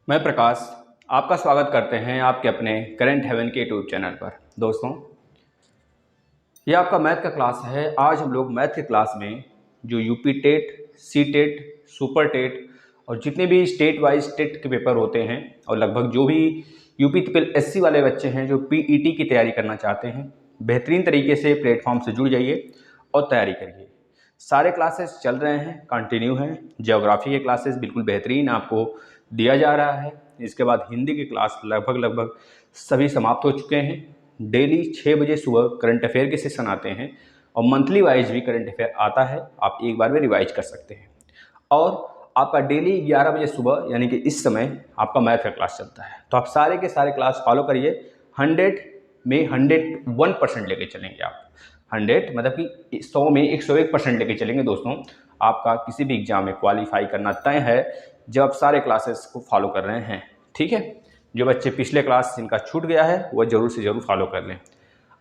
मैं प्रकाश आपका स्वागत करते हैं आपके अपने करंट हेवन के यूट्यूब चैनल पर। दोस्तों, ये आपका मैथ का क्लास है। आज हम लोग मैथ के क्लास में जो UP TET, C TET, super TET और जितने भी स्टेट वाइज टेट के पेपर होते हैं और लगभग जो भी यूपी ट्रिपल एससी वाले बच्चे हैं जो पीईटी की तैयारी करना चाहते हैं, बेहतरीन तरीके से प्लेटफॉर्म से जुड़ जाइए और तैयारी करिए। सारे क्लासेस चल रहे हैं, कंटिन्यू हैं। ज्योग्राफी के क्लासेस बिल्कुल बेहतरीन आपको दिया जा रहा है। इसके बाद हिंदी की क्लास लगभग सभी समाप्त हो चुके हैं। डेली 6 बजे सुबह करंट अफेयर के सेशन आते हैं और मंथली वाइज भी करंट अफेयर आता है, आप एक बार में रिवाइज कर सकते हैं। और आपका डेली 11 बजे सुबह यानी कि इस समय आपका मैथ का क्लास चलता है। तो आप सारे के सारे क्लास फॉलो करिए। 100 में 101% लेके चलेंगे आप। 100 मतलब कि 100 में 101% लेके चलेंगे दोस्तों। आपका किसी भी एग्जाम में क्वालिफाई करना तय है जब आप सारे क्लासेस को फॉलो कर रहे हैं। ठीक है, जो बच्चे पिछले क्लास जिनका छूट गया है वो जरूर से जरूर फॉलो कर लें।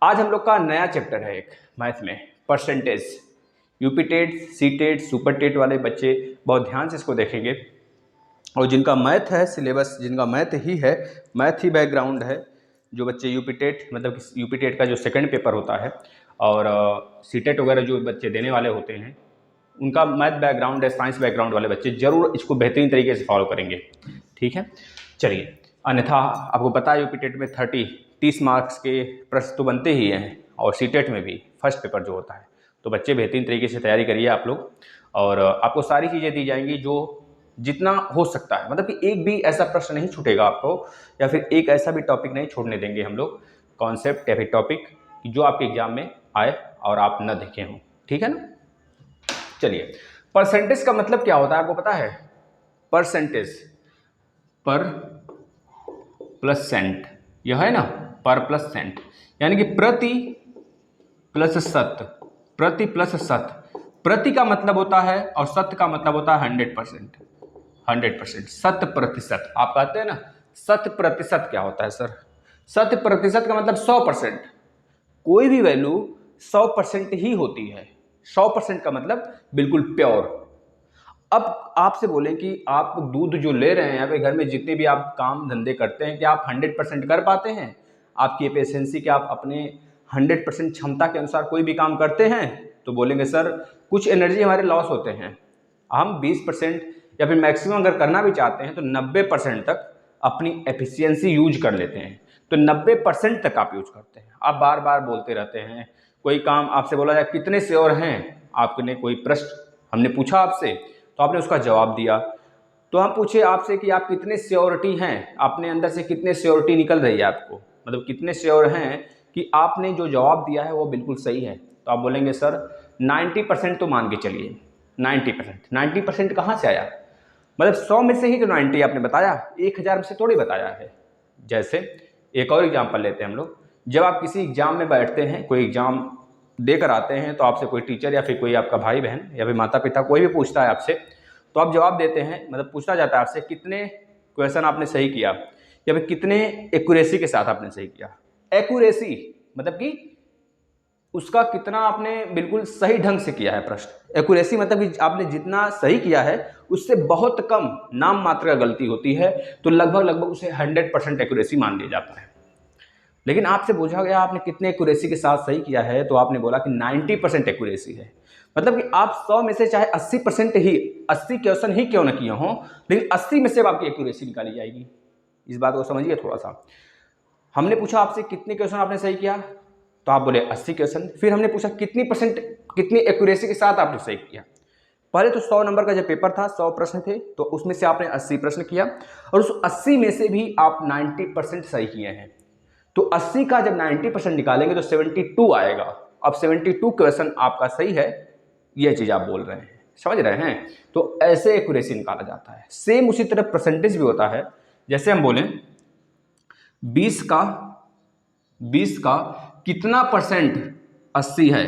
आज हम लोग का नया चैप्टर है एक मैथ में, percentage. UP TET, C TET, super TET वाले बच्चे बहुत ध्यान से इसको देखेंगे और जिनका मैथ है सिलेबस, जिनका मैथ ही है, मैथ ही बैकग्राउंड है, जो बच्चे यूपी टेट मतलब यूपी टेट का जो सेकंड पेपर होता है और सी टेट वगैरह जो बच्चे देने वाले होते हैं उनका मैथ बैकग्राउंड है, साइंस बैकग्राउंड वाले बच्चे जरूर इसको बेहतरीन तरीके से फॉलो करेंगे। ठीक है, चलिए। अन्यथा आपको पता है यूपी टेट में 30 मार्क्स के प्रश्न तो बनते ही हैं और सी टेट में भी फर्स्ट पेपर जो होता है। तो बच्चे बेहतरीन तरीके से तैयारी करिए आप लोग और आपको सारी चीज़ें दी जाएंगी जो जितना हो सकता है, मतलब कि एक भी ऐसा प्रश्न नहीं छूटेगा आपको या फिर एक ऐसा भी टॉपिक नहीं छोड़ने देंगे हम लोग, कॉन्सेप्ट या फिर टॉपिक जो आपके एग्जाम में आए और आप न देखे हों। ठीक है ना। चलिए, परसेंटेज का मतलब क्या होता है आपको पता है? परसेंटेज, पर प्लस सेंट, यह है ना, पर प्लस सेंट, यानी कि प्रति प्लस शत, प्रति प्लस शत। प्रति का मतलब होता है और शत का मतलब होता है 100%। 100%, शत प्रतिशत। आप कहते हैं ना शत प्रतिशत, क्या होता है सर? शत प्रतिशत का मतलब 100%। कोई भी वैल्यू 100% ही होती है। 100% का मतलब बिल्कुल प्योर। अब आपसे बोलें कि आप दूध जो ले रहे हैं यहाँ पे घर में, जितने भी आप काम धंधे करते हैं, क्या आप 100% कर पाते हैं? आपकी एफिशिएंसी, क्या आप अपने 100% क्षमता के अनुसार कोई भी काम करते हैं? तो बोलेंगे सर कुछ एनर्जी हमारे लॉस होते हैं। हम 20% या फिर मैक्सिमम अगर करना भी चाहते हैं तो 90% तक अपनी एफिशिएंसी यूज कर लेते हैं। तो 90% तक आप यूज करते हैं। आप बार बार बोलते रहते हैं। कोई काम आपसे बोला जाए कितने श्योर हैं, आपने कोई प्रश्न हमने पूछा आपसे तो आपने उसका जवाब दिया, तो हम पूछे आपसे कि आप कितने श्योरिटी हैं, अपने अंदर से कितने श्योरिटी निकल रही है आपको, मतलब कितने श्योर हैं कि आपने जो जवाब दिया है वो बिल्कुल सही है। तो आप बोलेंगे सर 90% तो मान के चलिए। 90% कहाँ से आया? मतलब 100 में से ही तो 90 आपने बताया, 1000 में से थोड़ी बताया है। जैसे एक और एग्जाम्पल लेते हैं हम लोग। जब आप किसी एग्जाम में बैठते हैं, कोई एग्जाम देकर आते हैं, तो आपसे कोई टीचर या फिर कोई आपका भाई बहन या फिर माता पिता कोई भी पूछता है आपसे, तो आप जवाब देते हैं, मतलब पूछा जाता है आपसे कितने क्वेश्चन आपने सही किया या फिर कितने एक्यूरेसी के साथ आपने सही किया। एक्यूरेसी मतलब कि उसका कितना आपने बिल्कुल सही ढंग से किया है प्रश्न। एक्यूरेसी मतलब कि आपने जितना सही किया है उससे बहुत कम नाम मात्र का गलती होती है, तो लगभग उसे 100% एक्यूरेसी मान लिया जाता है। लेकिन आपसे पूछा गया आपने कितने एक्यूरेसी के साथ सही किया है, तो आपने बोला कि 90% एक्यूरेसी है। मतलब कि आप 100 में से चाहे 80% ही, 80 क्वेश्चन ही क्यों न किए हों, लेकिन 80 में से आपकी एक्यूरेसी निकाली जाएगी। इस बात को समझिए थोड़ा सा। हमने पूछा आपसे कितने क्वेश्चन आपने सही किया, तो आप बोले 80 क्वेश्चन। फिर हमने पूछा कितनी एक्यूरेसी के साथ आपने सही किया। पहले तो 100 नंबर का जब पेपर था, 100 प्रश्न थे, तो उसमें से आपने 80 प्रश्न किया और उस 80 में से भी आप 90% सही किए हैं। तो 80 का जब 90% निकालेंगे तो 72 आएगा। अब 72 क्वेश्चन आपका सही है, यह चीज आप बोल रहे हैं, समझ रहे हैं? तो ऐसे एक्यूरेसी निकाला जाता है। सेम उसी तरह परसेंटेज भी होता है। जैसे हम बोलें 20 का कितना परसेंट 80 है,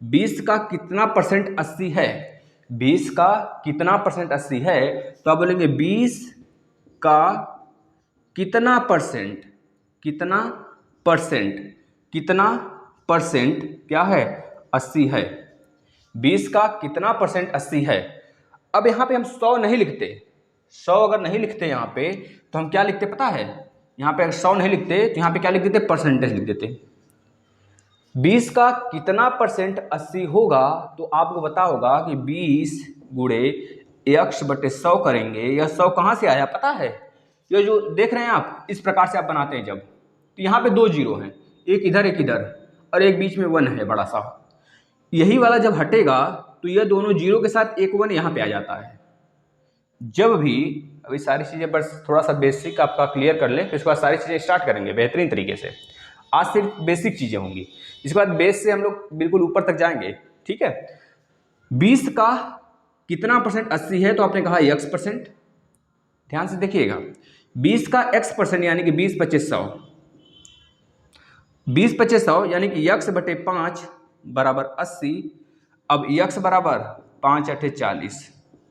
20 का कितना परसेंट 80 है, 20 का कितना परसेंट 80 है, तो आप बोलेंगे 20 का कितना परसेंट, कितना परसेंट, कितना परसेंट क्या है, 80 है। 20 का कितना परसेंट 80 है। अब यहाँ पे हम 100 नहीं लिखते, 100 अगर नहीं लिखते यहाँ पे तो हम क्या लिखते पता है, यहाँ पे अगर 100 नहीं लिखते तो यहाँ पे क्या लिख देते, परसेंटेज लिख देते। 20 का कितना परसेंट 80 होगा, तो आपको पता होगा कि 20 गुणे x/100 करेंगे। यह 100 कहाँ से आया पता है, ये जो देख रहे हैं आप, इस प्रकार से आप बनाते हैं जब, तो यहाँ पे 2 जीरो हैं, एक इधर और एक बीच में 1 है बड़ा सा। यही वाला जब हटेगा तो यह दोनों जीरो के साथ एक 1 यहाँ पे आ जाता है। जब भी, अभी सारी चीज़ें बस थोड़ा सा बेसिक आपका क्लियर कर लें, फिर उसके बाद सारी चीज़ें स्टार्ट करेंगे बेहतरीन तरीके से। आज सिर्फ बेसिक चीज़ें होंगी, इसके बाद बेस से हम लोग बिल्कुल ऊपर तक जाएंगे, ठीक है। 20 का कितना परसेंट 80 है, तो आपने कहा x%। ध्यान से देखिएगा, 20 का x% यानी कि 20/2500, 20/2500 यानी कि x/5 बराबर 80। अब x बराबर 5×8 = 40,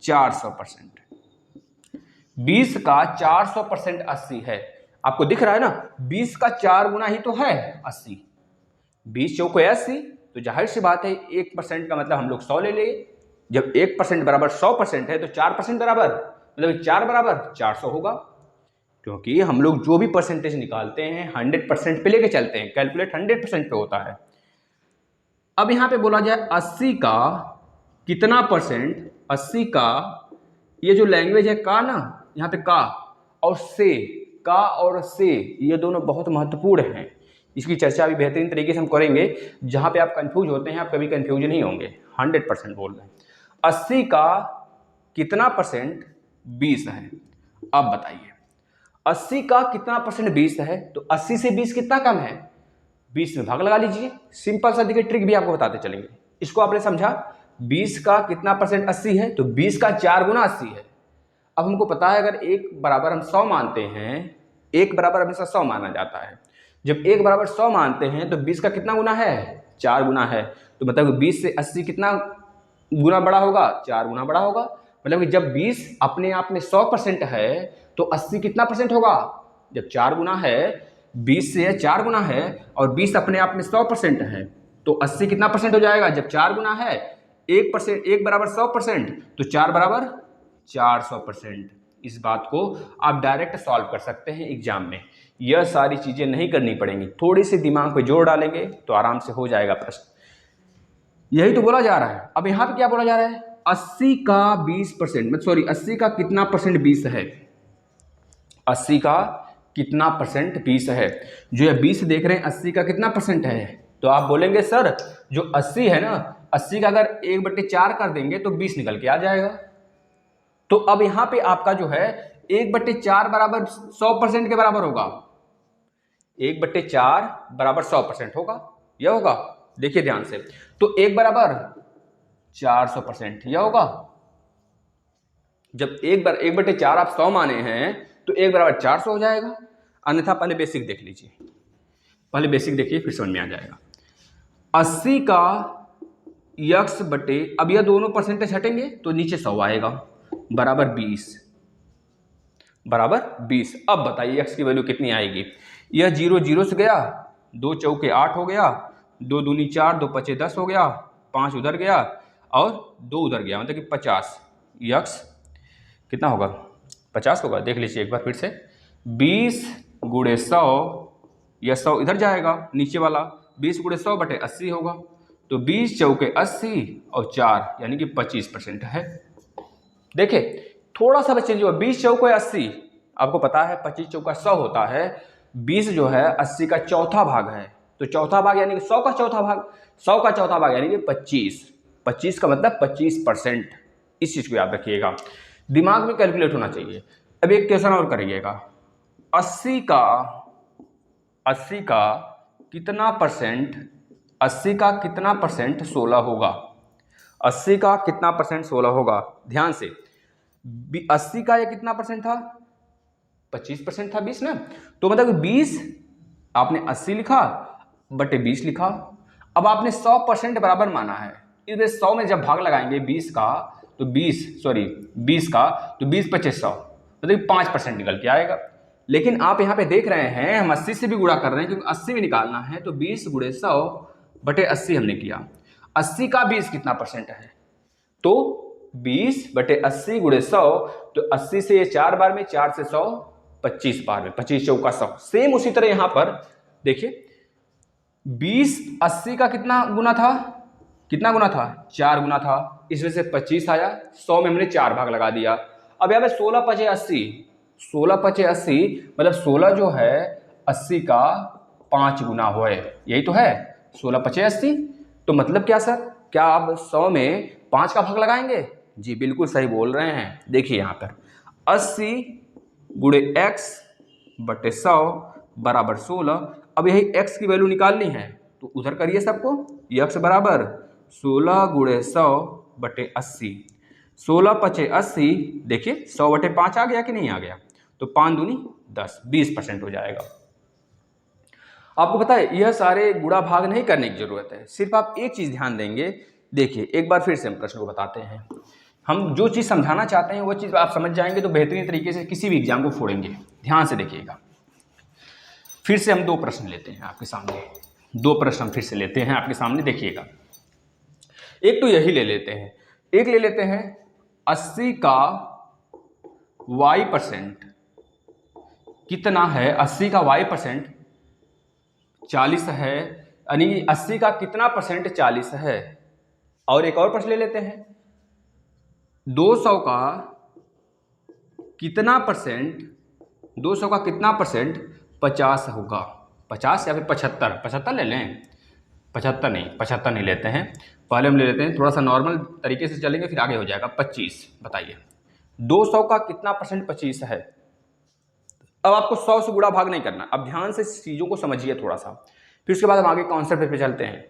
400%। 20 का 400% 80 है। आपको दिख रहा है ना, 20 का 4 गुना ही तो है 80। 20 चौको 80, तो जाहिर सी बात है 1% का मतलब हम लोग 100 ले लेंगे। जब 1% बराबर 100% है तो 4% बराबर, मतलब 4 बराबर 400 होगा, क्योंकि हम लोग जो भी परसेंटेज निकालते हैं 100% पे लेके चलते हैं, कैलकुलेट 100% पे होता है। अब यहाँ पे बोला जाए 80 का कितना परसेंट, 80 का ये जो लैंग्वेज है का ना, यहाँ पे का और से ये दोनों बहुत महत्वपूर्ण हैं। इसकी चर्चा भी बेहतरीन तरीके से हम करेंगे। जहाँ पे आप कंफ्यूज होते हैं, आप कभी कंफ्यूज नहीं होंगे, 100% बोल रहे हैं। 80 का कितना परसेंट 20 है, अब बताइए 80 का कितना परसेंट 20 है, तो 80 से 20 कितना कम है, 20 में भाग लगा लीजिए। सिंपल सा देखिए, ट्रिक भी आपको बताते चलेंगे। इसको आपने समझा, 20 का कितना परसेंट 80 है, तो 20 का 4 गुना 80 है। अब हमको पता है अगर 1 बराबर हम 100 मानते हैं, 1 बराबर हमेशा 100 माना जाता है। जब 1 बराबर 100 मानते हैं तो 20 का कितना गुना है, 4 गुना है। तो मतलब 20 से 80 कितना गुना बड़ा होगा, 4 गुना बड़ा होगा। मतलब कि जब 20 अपने आप में 100% है तो 80 कितना परसेंट होगा, जब 4 गुना है, 20 से 4 गुना है और 20 अपने आप में 100% है, तो 80 कितना परसेंट हो जाएगा, जब 4 गुना है, 1% 1 बराबर 100%, तो 4 बराबर 400%। इस बात को आप डायरेक्ट सॉल्व कर सकते हैं एग्जाम में। यह सारी चीजें नहीं करनी पड़ेंगी, थोड़ी सी दिमाग पे जोर डालेंगे तो आराम से हो जाएगा प्रश्न। यही तो बोला जा रहा है। अब यहाँ पे क्या बोला जा रहा है, 80 का 20%, सॉरी 80 का कितना परसेंट 20 है, 80 का कितना परसेंट 20 है। जो ये 20 देख रहे हैं 80 का कितना परसेंट है, तो आप बोलेंगे सर जो 80 है ना, 80 का अगर 1/4 कर देंगे तो 20 निकल के आ जाएगा। तो अब यहाँ पे आपका जो है 1/4 बराबर 100% के बराबर होगा, 1/4 बराबर 100% होगा, यह होगा। देखिए ध्यान से, तो 1 बराबर 400% यह होगा। जब 1/4 आप 100 माने हैं तो 1 बराबर 400 हो जाएगा। अन्यथा पहले बेसिक देख लीजिए, पहले बेसिक देखिए फिर समझ में आ जाएगा। 80 का x बटे, अब यह दोनों परसेंटेज हटेंगे तो नीचे 100 आएगा, बराबर 20, बराबर 20। अब बताइए x की वैल्यू कितनी आएगी। यह 0 0 से गया, 2 चौके 8 हो गया, 2 दूनी 4, 2 पचे 10 हो गया, 5 उधर गया और 2 उधर गया, मतलब कि 50। x कितना होगा, 50 होगा। देख लीजिए एक बार फिर से, 20 गुणे 100, यह 100 इधर जाएगा नीचे वाला, 20 गुणे 100 बटे 80 होगा। तो 20 चौके 80 और 4 यानी कि 25% है। देखिए थोड़ा सा बस चेंज हुआ, 20 चौके 80, आपको पता है 25 चौका 100 होता है, 20 जो है 80 का चौथा भाग है, तो चौथा भाग यानी कि 100 का चौथा भाग, 100 का चौथा भाग यानी कि 25, 25 का मतलब 25%। इस चीज को याद रखिएगा, दिमाग में कैलकुलेट होना चाहिए। अब एक क्वेश्चन और करिएगा, 80 का कितना परसेंट, 80 का कितना परसेंट 16 होगा, 80 का कितना परसेंट 16 होगा। ध्यान से, 80 का ये कितना परसेंट था, 25% था 20 ना, तो मतलब 20 आपने 80 लिखा बटे 20 लिखा। अब आपने 100% बराबर माना है, इसलिए 100 में जब भाग लगाएंगे 20 का तो 20 का तो 20 25 100, मतलब 5% निकल के आएगा। लेकिन आप यहाँ पे देख रहे हैं हम 80 से भी गुणा कर रहे हैं, क्योंकि 80 में निकालना है, तो 20 गुणे 100 बटे 80 हमने किया। 80 का 20 कितना परसेंट है, तो 20/80 गुणे 100, तो 80 से ये 4 बार में, 4 से 100 25 बार में, 25 चौका 100। सेम उसी तरह यहां पर देखिए 20 80 का कितना गुना था, 4 गुना था, इसमें से 25 आया, 100 में हमने 4 भाग लगा दिया। अब यहाँ पे 16 पचे 80, 16 पचे 80 मतलब 16 जो है 80 का 5 गुना हो, यही तो है 16 पचे 80। तो मतलब क्या सर, क्या आप 100 में 5 का भाग लगाएंगे? जी बिल्कुल सही बोल रहे हैं। देखिए यहाँ पर 80 गुणे x बटे 100 बराबर 16। अब यही x की वैल्यू निकालनी है तो उधर करिए सबको, x बराबर 16 गुणे 100 बटे 80। 16 पचे 80, देखिए 100 बटे 5 आ गया कि नहीं आ गया, तो 5 दूनी 10, 20% हो जाएगा। आपको पता है यह सारे गुणा भाग नहीं करने की जरूरत है, सिर्फ आप एक चीज ध्यान देंगे। देखिए एक बार फिर से हम प्रश्न को बताते हैं, हम जो चीज समझाना चाहते हैं वो चीज आप समझ जाएंगे तो बेहतरीन तरीके से किसी भी एग्जाम को फोड़ेंगे। ध्यान से देखिएगा, फिर से हम 2 प्रश्न लेते हैं आपके सामने, 2 प्रश्न हम फिर से लेते हैं आपके सामने। देखिएगा एक तो यही ले लेते हैं, एक ले लेते हैं 80 का y% कितना है, 80 का y% 40 है, यानी 80 का कितना परसेंट 40 है। और एक और प्रश्न ले लेते हैं 200 का कितना परसेंट, 200 का कितना परसेंट 50 होगा, 50 या फिर 75, 75 ले लें, 75 नहीं लेते हैं, पहले हम ले लेते हैं थोड़ा सा नॉर्मल तरीके से चलेंगे फिर आगे हो जाएगा। 25 बताइए 200 का कितना परसेंट 25 है। अब आपको 100 से गुणा भाग नहीं करना, अब ध्यान से चीज़ों को समझिए थोड़ा सा, फिर उसके बाद हम आगे कॉन्सेप्ट पे चलते हैं।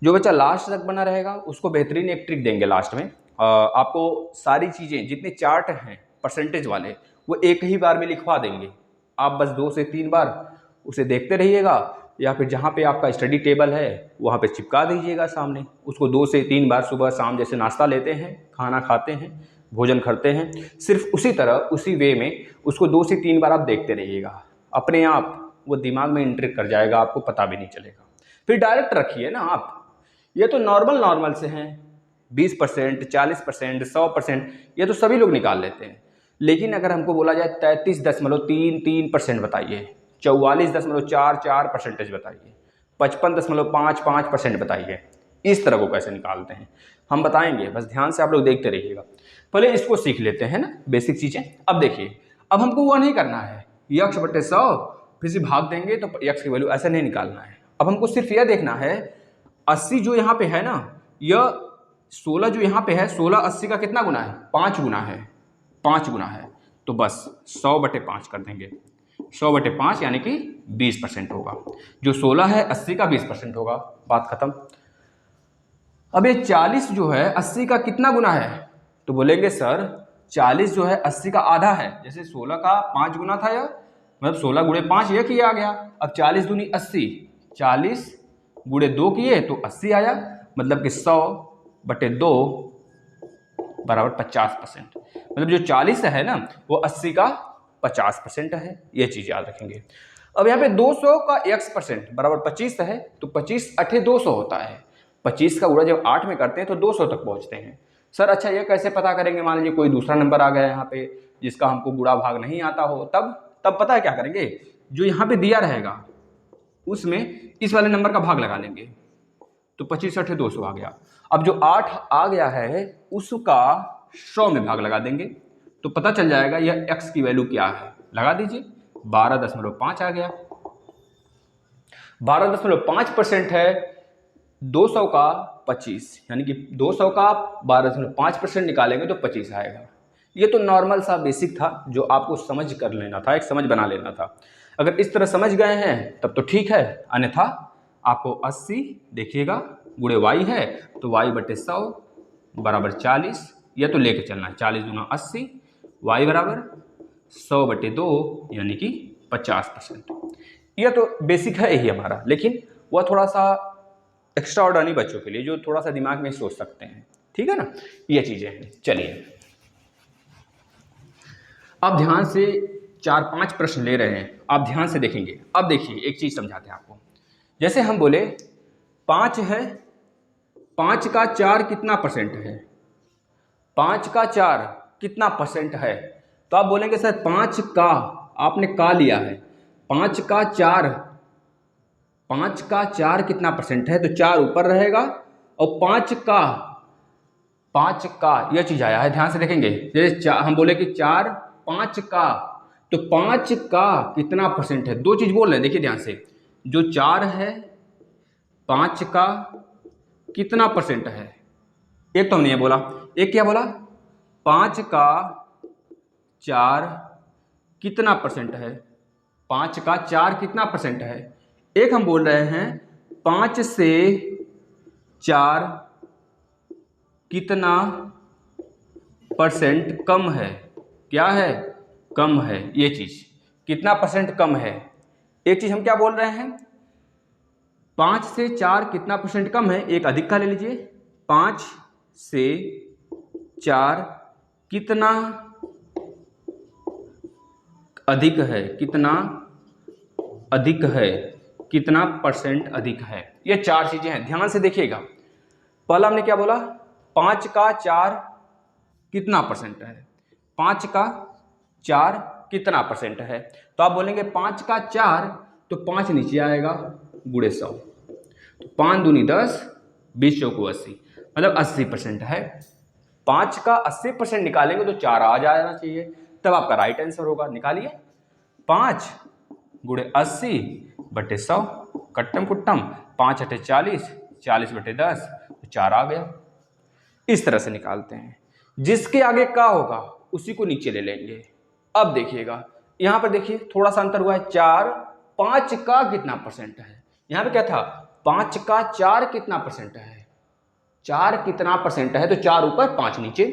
जो बच्चा लास्ट तक बना रहेगा उसको बेहतरीन एक ट्रिक देंगे लास्ट में, आपको सारी चीज़ें जितने चार्ट हैं परसेंटेज वाले वो एक ही बार में लिखवा देंगे, आप बस 2 से 3 बार उसे देखते रहिएगा, या फिर जहाँ पे आपका स्टडी टेबल है वहाँ पे चिपका दीजिएगा सामने, उसको 2 से 3 बार सुबह शाम जैसे नाश्ता लेते हैं, खाना खाते हैं, भोजन करते हैं, सिर्फ उसी तरह उसी वे में उसको 2 से 3 बार आप देखते रहिएगा, अपने आप वो दिमाग में इंट्रिक कर जाएगा, आपको पता भी नहीं चलेगा। फिर डायरेक्ट रखिए ना आप, ये तो नॉर्मल से हैं, 20%, 40%, 100% ये तो सभी लोग निकाल लेते हैं। लेकिन अगर हमको बोला जाए 33.33% बताइए, 44.44% बताइए, 55.55% बताइए, इस तरह को कैसे निकालते हैं हम बताएंगे, बस ध्यान से आप लोग देखते रहिएगा। पहले इसको सीख लेते हैं ना बेसिक चीज़ें। अब देखिए अब हमको वो नहीं करना है x बटे 100 फिर से भाग देंगे तो x की वैल्यू ऐसे नहीं निकालना है। अब हमको सिर्फ यह देखना है 80 जो यहाँ पे है ना, यह 16 जो यहाँ पे है, 16 80 का कितना गुना है, 5 गुना है, 5 गुना है, तो बस 100 बटे 5 कर देंगे, 100 बटे 5 यानी कि 20% होगा, जो 16 है 80 का 20% होगा, बात खत्म। अब ये 40 जो है 80 का कितना गुना है, तो बोलेंगे सर 40 जो है 80 का आधा है, जैसे 16 का 5 गुना था या मतलब 16 गुणे 5 ये किया आ गया। अब 40 दूनी 80, 40 गुणे 2 किए तो 80 आया, मतलब कि 100 बटे 2 बराबर 50%, मतलब जो 40 है ना वो 80 का 50% है, ये चीज़ याद रखेंगे। अब यहाँ पे 200 का x% बराबर 25 है, तो 25 8 200 होता है, 25 का गुणा जब 8 में करते हैं तो 200 तक पहुँचते हैं। सर अच्छा ये कैसे पता करेंगे, मान लीजिए कोई दूसरा नंबर आ गया यहाँ पे जिसका हमको गुणा भाग नहीं आता हो, तब पता है क्या करेंगे, जो यहाँ पे दिया रहेगा उसमें इस वाले नंबर का भाग लगा लेंगे, तो 25 8 200 आ गया। अब जो 8 आ गया है उसका 100 में भाग लगा देंगे तो पता चल जाएगा यह x की वैल्यू क्या है, लगा दीजिए 12.5 आ गया। 12.5% है 200 का 25, यानी कि 200 का 12.5% निकालेंगे तो 25 आएगा। ये तो नॉर्मल सा बेसिक था जो आपको समझ कर लेना था, एक समझ बना लेना था। अगर इस तरह समझ गए हैं तब तो ठीक है, अन्यथा आपको 80 देखिएगा गुणे y है तो y बटे 100 बराबर 40, यह तो लेके चलना है, 40 दूना 80, y बराबर 100 बटे 2 यानी कि 50%। यह तो बेसिक है ही हमारा, लेकिन वह थोड़ा सा एक्स्ट्रा ऑर्डिनरी बच्चों के लिए जो थोड़ा सा दिमाग में सोच सकते हैं, ठीक है ना, ये चीज़ें हैं। चलिए अब ध्यान से 4-5 प्रश्न ले रहे हैं, आप ध्यान से देखेंगे। अब देखिए एक चीज़ समझाते हैं आपको, जैसे हम बोले 5 है, 5 का 4 कितना परसेंट है, 5 का 4 कितना परसेंट है? तो आप बोलेंगे सर 5 का, आपने का लिया है, 5 का 4, 5 का 4 कितना परसेंट है? तो 4 ऊपर रहेगा और 5 का यह चीज आया है, ध्यान से देखेंगे। जैसे हम बोले कि 4 5 का, तो 5 का कितना परसेंट है? दो चीज बोल रहे हैं, देखिए ध्यान से। जो 4 है 5 का कितना परसेंट है? एक तो हमने ये बोला, एक क्या बोला? 5 का 4 कितना परसेंट है? 5 का 4 कितना परसेंट है? एक हम बोल रहे हैं 5 से 4 कितना परसेंट कम है? क्या है? कम है। ये चीज कितना परसेंट कम है? एक चीज हम क्या बोल रहे हैं, 5 से 4 कितना परसेंट कम है? एक अधिक का ले लीजिए, 5 से 4 कितना अधिक है? कितना अधिक है? कितना परसेंट अधिक है? ये चार चीजें हैं, ध्यान से देखिएगा। पहला हमने क्या बोला? 5 का 4 कितना परसेंट है? 5 का 4 कितना परसेंट है? तो आप बोलेंगे 5 का 4, तो 5 नीचे आएगा, गुणे 100, तो 5 दूनी 10, 20 चौको 80, मतलब 80% है। 5 का 80% निकालेंगे तो 4 आ जाना चाहिए, तब आपका राइट आंसर होगा। निकालिए, 5 गुणे 80 बटे 100, कट्टम कुट्टम, 5 अठे 40, 40 बटे 10, तो 4 आ गया। इस तरह से निकालते हैं। जिसके आगे का होगा उसी को नीचे ले लेंगे। अब देखिएगा, यहां पर देखिए थोड़ा सा अंतर हुआ है। 4 5 का कितना परसेंट है? यहां पे क्या था? 5 का 4 कितना परसेंट है? 4 कितना परसेंट है? तो 4 ऊपर 5 नीचे।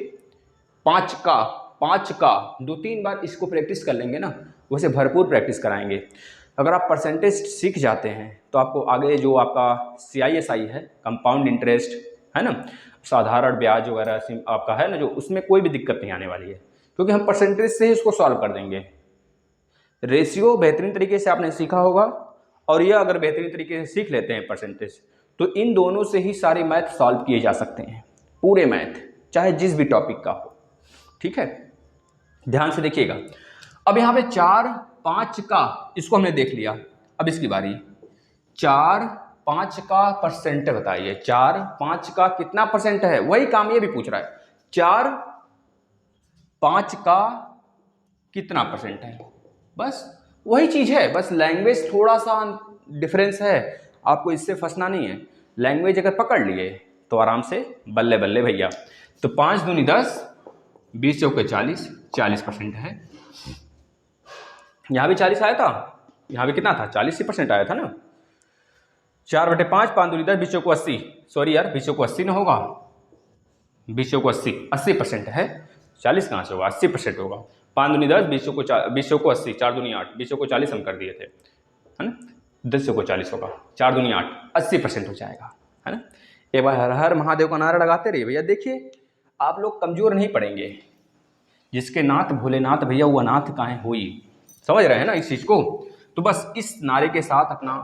5 का 2-3 बार इसको प्रैक्टिस कर लेंगे ना, वैसे भरपूर प्रैक्टिस कराएंगे। अगर आप परसेंटेज सीख जाते हैं तो आपको आगे जो आपका CISI है, कंपाउंड इंटरेस्ट है ना, साधारण ब्याज वगैरह आपका है ना, जो उसमें कोई भी दिक्कत नहीं आने वाली है, क्योंकि हम परसेंटेज से ही उसको सॉल्व कर देंगे। रेशियो बेहतरीन तरीके से आपने सीखा होगा, और यह अगर बेहतरीन तरीके से सीख लेते हैं परसेंटेज, तो इन दोनों से ही सारे मैथ सॉल्व किए जा सकते हैं, पूरे मैथ, चाहे जिस भी टॉपिक का हो। ठीक है, ध्यान से देखिएगा। अब यहां पे 4 5 का, इसको हमने देख लिया। अब इसकी बारी, 4 5 का परसेंट बताइए। 4 5 का कितना परसेंट है? वही काम ये भी पूछ रहा है, 4 5 का कितना परसेंट है? बस वही चीज है, बस लैंग्वेज थोड़ा सा डिफरेंस है, आपको इससे फंसना नहीं है। लैंग्वेज अगर पकड़ लिए तो आराम से बल्ले बल्ले भैया। तो 5 दूनी 10, 20 चौके 40, 40% है। यहां भी 40 आया था, यहां भी कितना था? 40% आया था ना। 4 बटे 5, 5 दूनी 10, 20 चौको 80, सॉरी यार 20 चौको 80 ना होगा, 20 चौको 80, 80% है। 40 कहाँ से होगा? 80% होगा। 5 दूनी 10, 20 चौको 80, 4 दूनी 8, 20 चौको 40 हम कर दिए थे, है ना। 10 चौको 40 होगा, 4 दूनी 8, 80% हो जाएगा, है ना। एक बार हर हर महादेव का नारा लगाते रहिए भैया। देखिए आप लोग कमजोर नहीं पड़ेंगे, जिसके नाथ भोलेनाथ भैया वो अनाथ काहे होई, समझ रहे हैं ना इस चीज को। तो बस इस नारे के साथ अपना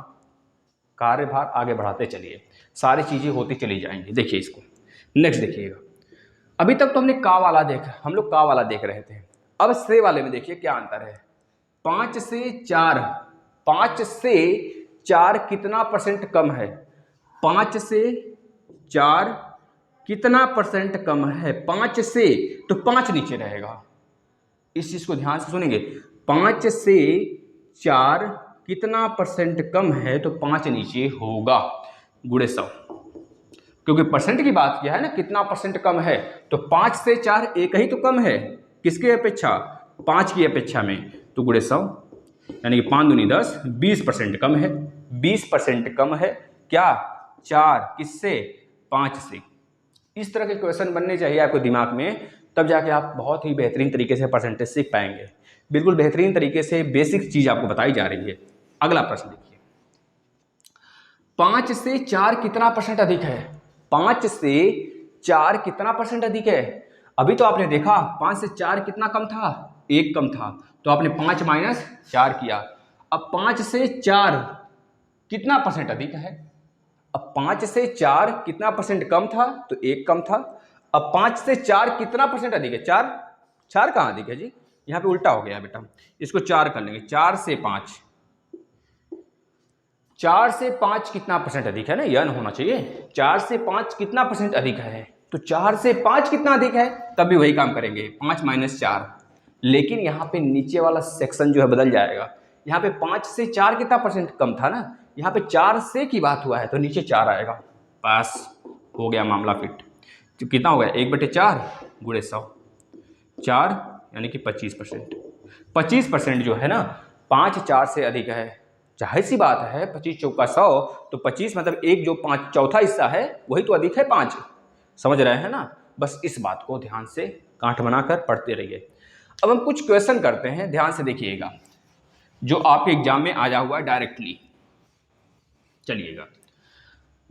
कार्यभार आगे बढ़ाते चलिए, सारी चीजें होती चली जाएंगी। देखिए इसको, नेक्स्ट देखिएगा। अभी तक तो हमने का वाला देखा, हम लोग का वाला देख रहे थे। अब से वाले में देखिए क्या अंतर है। 5 से 4, 5 से 4 कितना परसेंट कम है? 5 से 4 कितना परसेंट कम है? 5 से, तो 5 नीचे रहेगा। इस चीज को ध्यान से सुनेंगे। 5 से 4 कितना परसेंट कम है? तो 5 नीचे होगा, गुणे 100, क्योंकि परसेंट की बात किया है ना, कितना परसेंट कम है। तो 5 से 4 एक ही तो कम है, किसकी अपेक्षा? 5 की अपेक्षा में, तो गुणे 100, यानी कि 5 दूनी 10, 20% कम है। 20% कम है क्या? 4 किससे? 5 से। इस तरह के क्वेश्चन बनने चाहिए आपको दिमाग में, तब जाके आप बहुत ही बेहतरीन तरीके से परसेंटेज सीख पाएंगे। बिल्कुल बेहतरीन तरीके से बेसिक चीज आपको बताई जा रही है। अगला प्रश्न देखिए, 5 से 4 कितना परसेंट अधिक है? 5 से 4 कितना परसेंट अधिक है? अभी तो आपने देखा 5 से 4 कितना कम था? 1 कम था, तो आपने 5 माइनस 4 किया। अब 5 से 4 कितना परसेंट अधिक है? अब 5 से 4 कितना परसेंट कम था? तो 1 कम था। अब 5 से 4 कितना परसेंट अधिक है? 4। 4 कहाँ अधिक है जी? यहाँ पे उल्टा हो गया बेटा, इसको 4 कर लेंगे। 4 से 5, 4 से 5 कितना परसेंट अधिक है ना, यह होना चाहिए। 4 से 5 कितना परसेंट अधिक है? तो 4 से 5 कितना अधिक है? तब भी वही काम करेंगे, 5 - 4। लेकिन यहाँ पे नीचे वाला सेक्शन जो है बदल जाएगा। यहाँ पे 5 से 4 कितना परसेंट कम था ना, यहाँ पे 4 से की बात हुआ है तो नीचे 4 आएगा। पास हो गया मामला फिट। तो कितना हो गया? 1/4 गुणे 100, 4 यानी कि 25%। 25% जो है ना, 5 4 से अधिक है। जाहिर सी बात है, 25 चौका 100, तो 25 मतलब एक जो 5 चौथा हिस्सा है वही तो अधिक है 5। समझ रहे हैं ना? बस इस बात को ध्यान से गांठ बनाकर पढ़ते रहिए। अब हम कुछ क्वेश्चन करते हैं, ध्यान से देखिएगा, जो आपके एग्जाम में आया हुआ है डायरेक्टली। चलिएगा,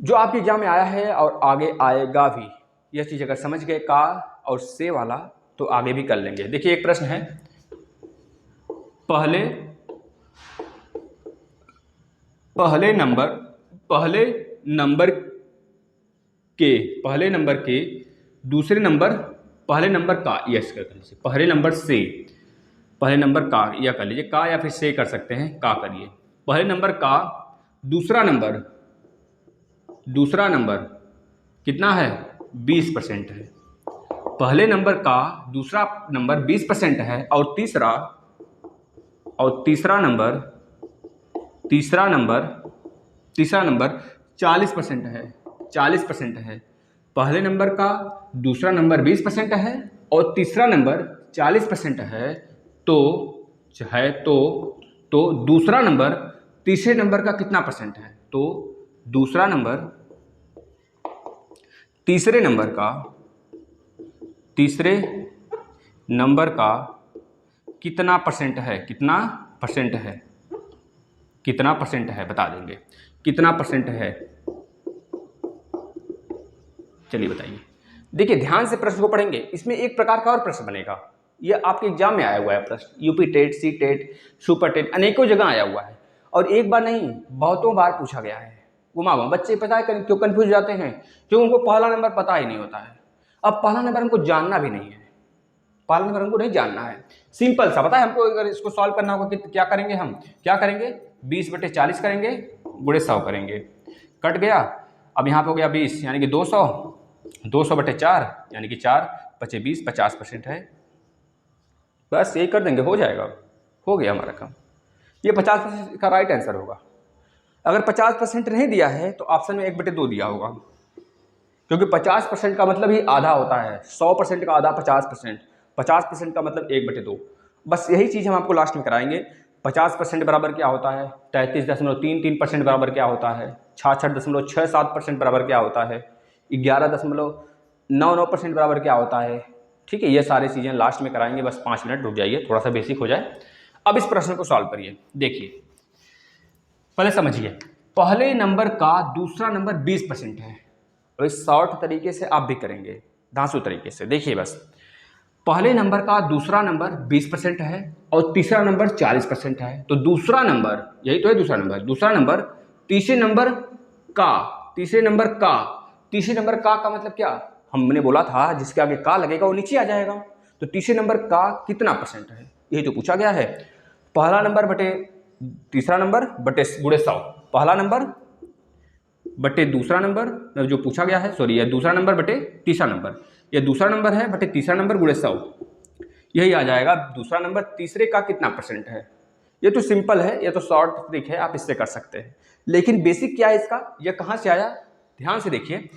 जो आपके एग्जाम में आया है और आगे आएगा भी, यह चीज़ अगर समझ गए का और से वाला, तो आगे भी कर लेंगे। देखिए, एक प्रश्न है, पहले नंबर के दूसरे नंबर, पहले नंबर का, यस कर लीजिए, पहले नंबर से पहले नंबर का, या कर लीजिए का, या फिर से कर सकते हैं, का करिए। पहले नंबर का दूसरा नंबर कितना है? 20% है। पहले नंबर का दूसरा नंबर 20% है, और तीसरा नंबर 40% है। 40% है। पहले नंबर का दूसरा नंबर 20% है और तीसरा नंबर 40% है, तो दूसरा नंबर तीसरे नंबर का कितना परसेंट है? तो दूसरा नंबर तीसरे नंबर का कितना परसेंट है? कितना परसेंट है बता देंगे, कितना परसेंट है? चलिए बताइए। देखिए, ध्यान से प्रश्न को पढ़ेंगे, इसमें एक प्रकार का और प्रश्न बनेगा। यह आपके एग्जाम में आया हुआ है प्रश्न, UP TET, C TET, super TET, अनेकों जगह आया हुआ है, और एक बार नहीं बहुतों बार पूछा गया है। घुमा बच्चे पता है क्यों कंफ्यूज जाते हैं? क्योंकि उनको पहला नंबर पता ही नहीं होता है। अब पहला नंबर हमको जानना भी नहीं है, पहला नंबर हमको नहीं जानना है। सिंपल सा पता है हमको, अगर इसको सॉल्व करना होगा कि क्या करेंगे हम? 20/40 करेंगे, गुणे 100 करेंगे, कट गया। अब यहाँ पे हो गया 20 यानी कि 200, 200/4 यानी कि 4 बचे 20, 50% है। बस यही कर देंगे, हो जाएगा, हो गया हमारा काम। ये 50% का राइट आंसर होगा। अगर 50% नहीं दिया है तो ऑप्शन में 1/2 दिया होगा, क्योंकि 50% का मतलब ही आधा होता है। 100% का आधा 50%, 50% का मतलब 1/2। बस यही चीज़ हम आपको लास्ट में कराएंगे। 50% बराबर क्या होता है? 33.33% बराबर क्या होता है? 66.67% बराबर क्या होता है? 11.99% बराबर क्या होता है? ठीक है, ये सारी चीज़ें लास्ट में कराएंगे। बस 5 मिनट रुक जाइए, थोड़ा सा बेसिक हो जाए। अब इस प्रश्न को सॉल्व करिए। देखिए, पहले समझिए, पहले नंबर का दूसरा नंबर 20% है। और इस शॉर्ट तरीके से आप भी करेंगे, धांसू तरीके से। देखिए, बस पहले नंबर का दूसरा नंबर 20% है और तीसरा नंबर 40% है, तो दूसरा नंबर, यही तो है दूसरा नंबर तीसरे नंबर का मतलब क्या? हमने बोला था जिसके आगे का लगेगा वो नीचे आ जाएगा। तो तीसरे नंबर का कितना परसेंट है, यही तो पूछा गया है। पहला नंबर बटे तीसरा नंबर बटे गुणे 100, पहला नंबर बटे दूसरा नंबर जो पूछा गया है, सॉरी, यह दूसरा नंबर बटे तीसरा नंबर, यह दूसरा नंबर है बटे तीसरा नंबर गुणे 100, यही आ जाएगा। दूसरा नंबर तीसरे का कितना परसेंट है? ये तो सिंपल है, ये तो शॉर्ट ट्रिक है, आप इससे कर सकते हैं। लेकिन बेसिक क्या है इसका, यह कहाँ से आया? ध्यान से देखिए।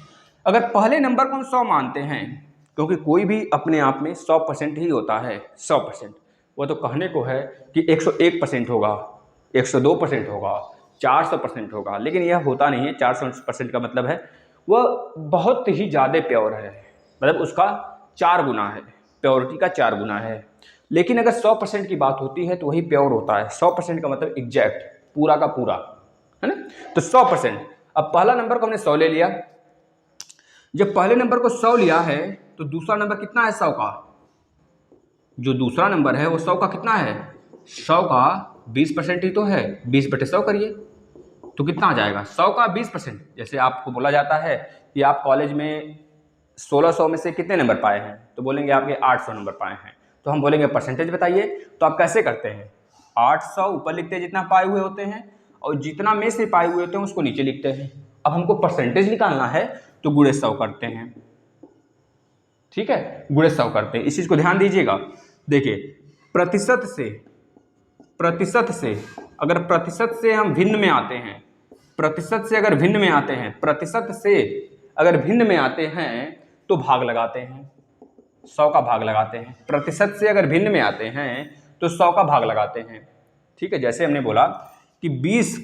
अगर पहले नंबर को हम 100 मानते हैं, क्योंकि कोई भी अपने आप में 100% ही होता है, 100%। वो तो कहने को है कि 101% होगा, 102% होगा, 400% होगा, लेकिन यह होता नहीं है। 400% का मतलब है वह बहुत ही ज़्यादा प्योर है, मतलब उसका 4 गुना है, प्योरिटी का 4 गुना है। लेकिन अगर 100% की बात होती है तो वही प्योर होता है। 100% का मतलब एग्जैक्ट, पूरा का पूरा, है ना? तो 100%। अब पहला नंबर को हमने 100 ले लिया। जब पहले नंबर को 100 लिया है तो दूसरा नंबर कितना है? 100 का। जो दूसरा नंबर है वो 100 का कितना है? 100 का 20% ही तो है। 20/100 करिए तो कितना आ जाएगा? 100 का 20%। जैसे आपको बोला जाता है कि आप कॉलेज में 1600 में से कितने नंबर पाए हैं, तो बोलेंगे आपके 800 नंबर पाए हैं। तो हम बोलेंगे परसेंटेज बताइए। तो आप कैसे करते हैं, 800 ऊपर लिखते हैं जितना पाए हुए होते हैं, और जितना में से पाए हुए होते हैं उसको नीचे लिखते हैं। अब हमको परसेंटेज निकालना है तो गुणे 100 करते हैं, ठीक है, गुणे 100 करते हैं। इस चीज को ध्यान दीजिएगा। देखिए प्रतिशत से अगर प्रतिशत से हम भिन्न में आते हैं, प्रतिशत से अगर भिन्न में आते हैं, प्रतिशत से अगर भिन्न में आते हैं तो भाग लगाते हैं, 100 का भाग लगाते हैं। प्रतिशत से अगर भिन्न में आते हैं तो 100 का भाग लगाते हैं, ठीक है। जैसे हमने बोला कि 20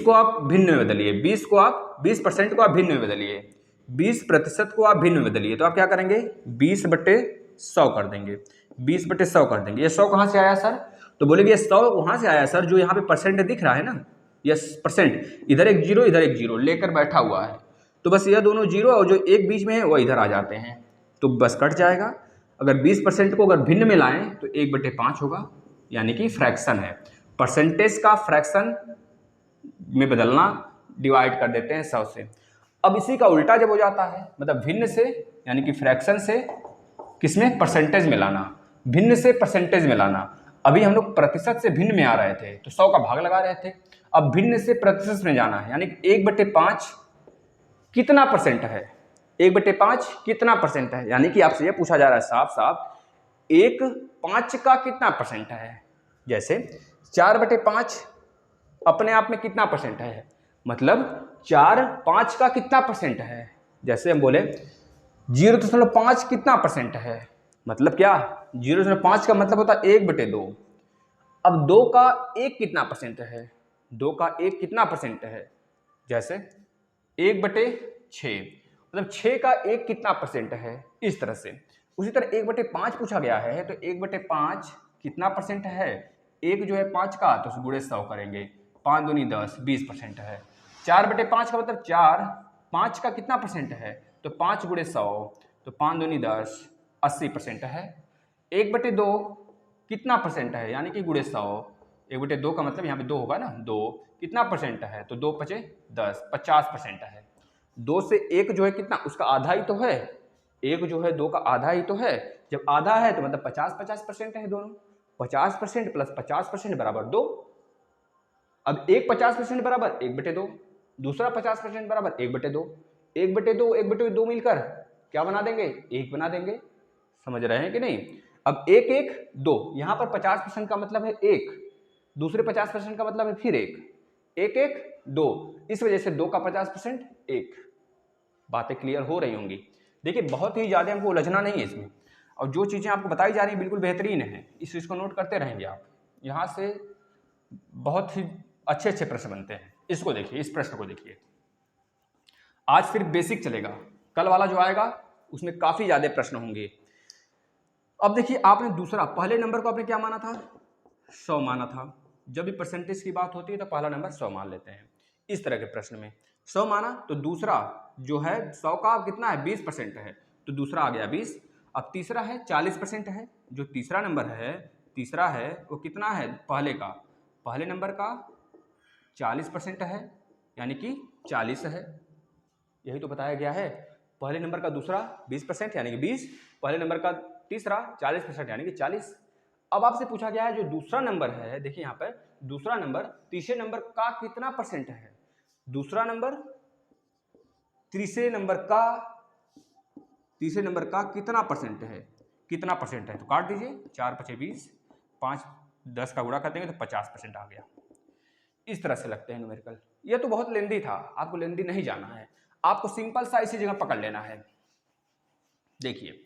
को आप भिन्न में बदलिए, 20% को आप भिन्न में बदलिए, 20% को आप भिन्न में बदलिए, तो आप क्या करेंगे, 20/100 कर देंगे, 20/100 कर देंगे। ये 100 कहाँ से आया सर, तो बोलेंगे ये 100 वहाँ से आया सर जो यहाँ पे परसेंट दिख रहा है ना, यस परसेंट, इधर एक जीरो इधर एक जीरो लेकर बैठा हुआ है, तो बस यह दोनों जीरो और जो एक बीच में है वो इधर आ जाते हैं, तो बस कट जाएगा। अगर 20% को अगर भिन्न में लाएं तो 1/5 होगा, यानी कि फ्रैक्शन है। परसेंटेज का फ्रैक्शन में बदलना, डिवाइड कर देते हैं 100 से। अब इसी का उल्टा जब हो जाता है, मतलब भिन्न से यानी कि फ्रैक्शन से किसमें, परसेंटेज में लाना, भिन्न से परसेंटेज में लाना। अभी हम लोग प्रतिशत से भिन्न में आ रहे थे तो 100 का भाग लगा रहे थे, अब भिन्न से प्रतिशत में जाना है, यानी 1/5 कितना परसेंट है, 1/5 कितना परसेंट है, यानी कि आपसे यह पूछा जा रहा है साफ साफ 1/5 का कितना परसेंट है। जैसे 4/5 अपने आप में कितना परसेंट है, मतलब 4/5 का कितना परसेंट है। जैसे हम बोले 0.5 कितना परसेंट है, मतलब क्या, 0.5 का मतलब होता है 1/2। अब 2 का 1 कितना परसेंट है, 2 का 1 कितना परसेंट है, जैसे 1/6, मतलब 6 का 1 कितना परसेंट है, इस तरह से। उसी तरह 1/5 पूछा गया है तो 1/5 कितना परसेंट है, एक जो है 5 का तो उसे गुणे 100 करेंगे, 5 दूनी 10, 20% है। 4/5 का मतलब 4, 5 का कितना परसेंट है, तो 5 गुणे 100, तो 5 दूनी 10, 80% है। 1/2 कितना परसेंट है, यानी कि गुणे 100, 1/2 का मतलब यहाँ पे 2 होगा ना, 2 कितना परसेंट है, तो 2×5 = 10, 50% है। 2 से 1 जो है कितना, उसका आधा ही तो है, 1 जो है 2 का आधा ही तो है, जब आधा है तो मतलब 50-50% है दोनों, 50% + 50% बराबर 2। अब एक 50% बराबर 1/2, दूसरा 50% बराबर 1/2, 1/2 1/2 मिलकर क्या बना देंगे, 1 बना देंगे। समझ रहे हैं कि नहीं। अब 1 1 2, यहाँ पर 50% का मतलब है 1, दूसरे 50% का मतलब है फिर 1, 1 1 2, इस वजह से 2 का 50% 1। बातें क्लियर हो रही होंगी। देखिए बहुत ही ज़्यादा हमको उलझना नहीं है इसमें, और जो चीज़ें आपको बताई जा रही हैं बिल्कुल बेहतरीन है, इस चीज़ को नोट करते रहेंगे आप, यहाँ से बहुत ही अच्छे अच्छे प्रश्न बनते हैं। इसको देखिए, इस प्रश्न को देखिए, आज सिर्फ बेसिक चलेगा, कल वाला जो आएगा उसमें काफ़ी ज़्यादा प्रश्न होंगे। अब देखिए आपने दूसरा, पहले नंबर को आपने क्या माना था, 100 माना था। जब भी परसेंटेज की बात होती है तो पहला नंबर 100 मान लेते हैं। इस तरह के प्रश्न में 100 माना तो दूसरा जो है 100 का कितना है, 20% है, तो दूसरा आ गया 20। अब तीसरा है 40% है, जो तीसरा नंबर है, तीसरा है वो कितना है, पहले नंबर का 40% है, यानी कि 40 है, यही तो बताया गया है। पहले नंबर का दूसरा 20% यानी कि 20, पहले नंबर का तीसरा 40% यानी कि 40। अब आपसे पूछा गया है जो दूसरा नंबर है, देखिए यहाँ पर दूसरा नंबर तीसरे नंबर का कितना परसेंट है, दूसरा नंबर तीसरे नंबर का कितना परसेंट है, कितना परसेंट है, तो काट दीजिए, 4×5 = 20, 5 10 का गुणा कर देंगे तो 50% आ गया। इस तरह से लगते हैं न्यूमेरिकल। ये तो बहुत लेंदी था, आपको लेंदी नहीं जाना है, आपको सिंपल सा इसी जगह पकड़ लेना है। देखिए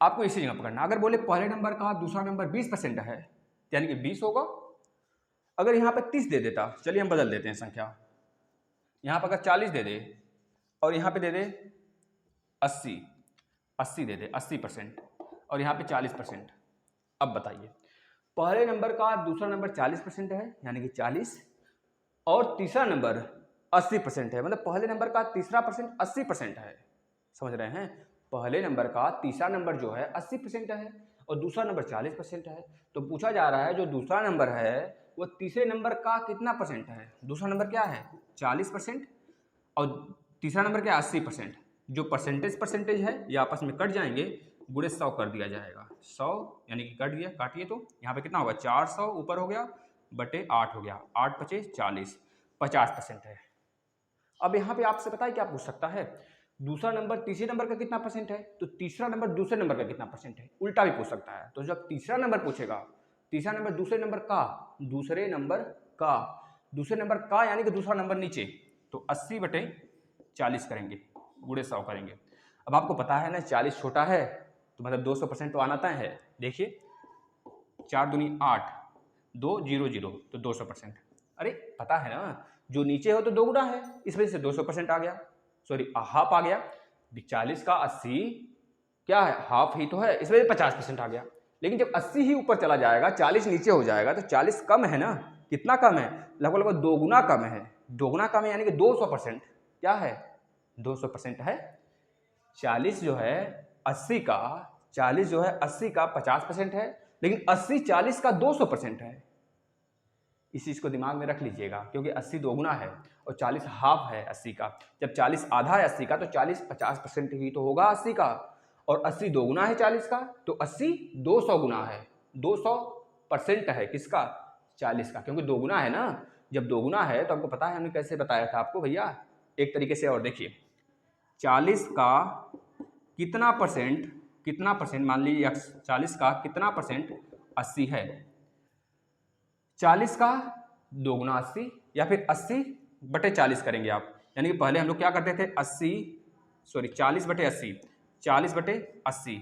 आपको इसी जगह पकड़ना, अगर बोले पहले नंबर का दूसरा नंबर 20% है यानी कि 20 होगा। अगर यहाँ पे 30 दे देता, चलिए हम बदल देते हैं संख्या, यहाँ पर अगर 40 दे दे और यहाँ पे दे दे 80 दे दे, 80%, और यहाँ पे 40%। अब बताइए पहले नंबर का दूसरा नंबर 40% है यानी कि 40, और तीसरा नंबर 80% है, मतलब पहले नंबर का तीसरा परसेंट 80% है। समझ रहे हैं, पहले नंबर का तीसरा नंबर जो है 80% है और दूसरा नंबर 40% है। तो पूछा जा रहा है जो दूसरा नंबर है वो तीसरे नंबर का कितना परसेंट है, दूसरा नंबर क्या है 40% और तीसरा नंबर क्या 80%, जो परसेंटेज है ये आपस में कट जाएंगे, गुणे 100 कर दिया जाएगा। 100 यानी कि कट गया, काटिए तो यहाँ पे कितना होगा 400 ऊपर हो गया बटे 8 हो गया, 8 पचे 40, 50% है। अब यहाँ पे आपसे पता है क्या पूछ सकता है, दूसरा नंबर तीसरे नंबर का कितना परसेंट है, तो तीसरा नंबर दूसरे नंबर का कितना परसेंट है, उल्टा भी पूछ सकता है। तो जब तीसरा नंबर पूछेगा, तीसरा नंबर दूसरे नंबर का, दूसरे नंबर का, दूसरे नंबर का यानी कि दूसरा नंबर नीचे, तो 80 बटे 40 करेंगे, गुणे 100 करेंगे। अब आपको पता है ना 40 छोटा है तो मतलब 200% तो आना तय है। देखिए 4 दूनी 8, 2 0 0 तो 200%। अरे पता है ना जो नीचे हो तो 2 गुना है, इस वजह से 200% आ गया, सॉरी हाफ आ गया। 40 का 80 क्या है, हाफ ही तो है, इस वजह से 50% आ गया। लेकिन जब 80 ही ऊपर चला जाएगा, 40 नीचे हो जाएगा, तो 40 कम है ना, कितना कम है, लगभग लगभग 2 गुना कम है। 2 गुना कम है यानी कि 200%, क्या है 200% है। 40 जो है 80 का, 40 जो है 80 का 50% है, लेकिन 80 40 का 200% है। इस चीज़ को दिमाग में रख लीजिएगा, क्योंकि 80 दोगुना है और 40 हाफ है 80 का। जब 40 आधा है 80 का तो 40 50% ही तो होगा 80 का, और 80 दोगुना है 40 का, तो 80 200 गुना है, 200% है किसका, 40 का, क्योंकि दोगुना है ना। जब दोगुना है तो हमको पता है, हमने कैसे बताया था आपको भैया, एक तरीके से और देखिए 40 का कितना परसेंट मान लीजिए 40 का कितना परसेंट 80 है, 40 का दोगुना 80 या फिर 80 बटे 40 करेंगे आप। यानी कि पहले हम लोग क्या करते थे 40 बटे 80, 40 बटे 80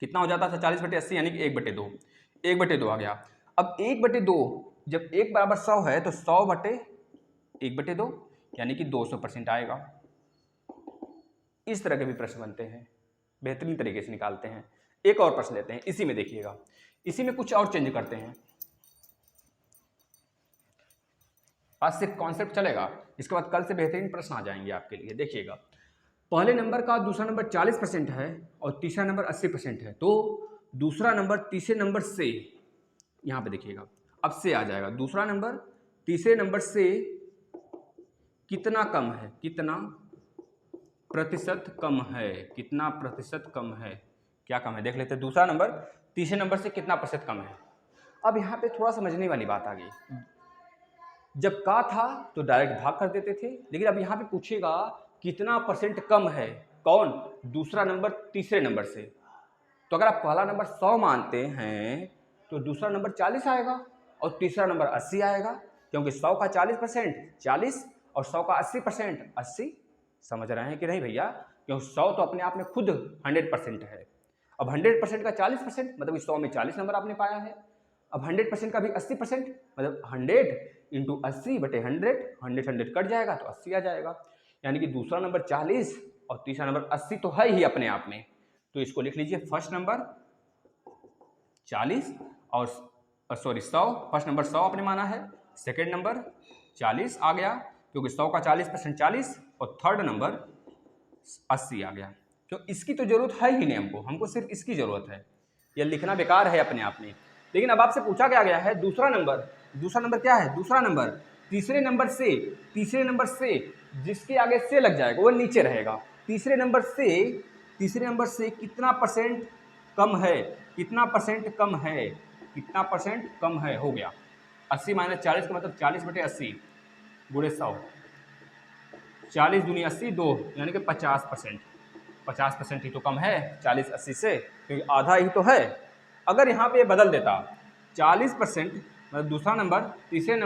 कितना हो जाता था 40 बटे 80 यानी कि 1 बटे 2, 1 बटे 2 आ गया। अब 1 बटे 2 जब 1 बराबर 100 है तो 100 बटे 1 बटे 2 यानी कि 200% आएगा। इस तरह के भी प्रश्न बनते हैं, बेहतरीन तरीके से निकालते हैं। एक और प्रश्न लेते हैं, इसी में देखिएगा, इसी में कुछ और चेंज करते हैं। आज सिर्फ कॉन्सेप्ट चलेगा, इसके बाद कल से बेहतरीन प्रश्न आ जाएंगे आपके लिए। देखिएगा पहले नंबर का दूसरा नंबर 40% है और तीसरा नंबर 80% है, तो दूसरा नंबर तीसरे नंबर से, यहाँ पे देखिएगा अब से आ जाएगा, दूसरा नंबर तीसरे नंबर से कितना कम है, कितना प्रतिशत कम है, कितना प्रतिशत कम है, क्या कम है देख लेते हैं। दूसरा नंबर तीसरे नंबर से कितना प्रतिशत कम है। अब यहाँ पे थोड़ा समझने वाली बात आ गई, जब का था तो डायरेक्ट भाग कर देते थे, लेकिन अब यहाँ पे पूछेगा कितना परसेंट कम है, कौन, दूसरा नंबर तीसरे नंबर से। तो अगर आप पहला नंबर 100 मानते हैं तो दूसरा नंबर 40 आएगा और तीसरा नंबर 80 आएगा, क्योंकि 100 का 40% 40 और 100 का 80% 80। समझ रहे हैं कि नहीं भैया, क्योंकि 100 तो अपने आप में खुद 100% है। अब 100% का 40% मतलब 100 में 40 नंबर आपने पाया है। अब 100% का भी 80% मतलब 100 इंटू 80 बटे 100, 100 कट जाएगा तो 80 आ जाएगा। यानी कि दूसरा नंबर 40 और तीसरा नंबर 80 तो है ही अपने आप में। तो इसको लिख लीजिए, फर्स्ट नंबर 40 और सॉरी 100, फर्स्ट नंबर 100 आपने माना है, सेकेंड नंबर 40 आ गया क्योंकि 100 का 40% 40, और थर्ड नंबर 80 आ गया। तो इसकी तो जरूरत है ही नहीं हमको सिर्फ इसकी जरूरत है, यह लिखना बेकार है अपने आप में। लेकिन अब आपसे पूछा क्या गया है, दूसरा नंबर क्या है, दूसरा नंबर तीसरे नंबर से जिसके आगे से लग जाएगा वो नीचे रहेगा। तीसरे नंबर से कितना परसेंट कम है, कितना परसेंट कम है हो गया 80 माइनस 40 का मतलब 40 बटे 80 गुणे 100, 40 दूनी 80 2 यानी कि 50% ही तो कम है 40 80 से, क्योंकि आधा ही तो है। अगर यहाँ पे बदल देता 40% मतलब दूसरा नंबर तीसरा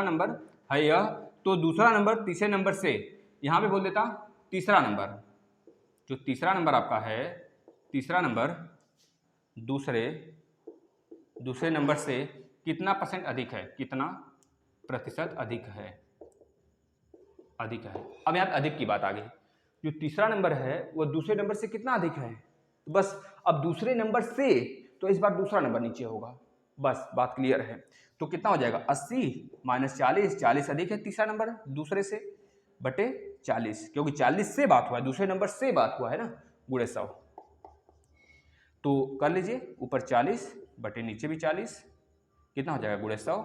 नंबर है यह, तो दूसरा नंबर तीसरे नंबर से यहाँ पे बोल देता तीसरा नंबर, जो तीसरा नंबर आपका है, तीसरा नंबर दूसरे नंबर से कितना परसेंट अधिक है, कितना प्रतिशत अधिक है। अब यहाँ अधिक की बात आ गई, जो तीसरा नंबर है वो दूसरे नंबर से कितना अधिक है, तो बस अब दूसरे नंबर से तो इस बार दूसरा नंबर नीचे होगा, बस बात क्लियर है। तो कितना हो जाएगा 80 माइनस 40, 40 अधिक है तीसरा नंबर दूसरे से बटे 40, क्योंकि 40 से बात हुआ है, दूसरे नंबर से बात हुआ है ना, गुणे 100। तो कर लीजिए, ऊपर 40 बटे नीचे भी 40, कितना हो जाएगा गुणे 100,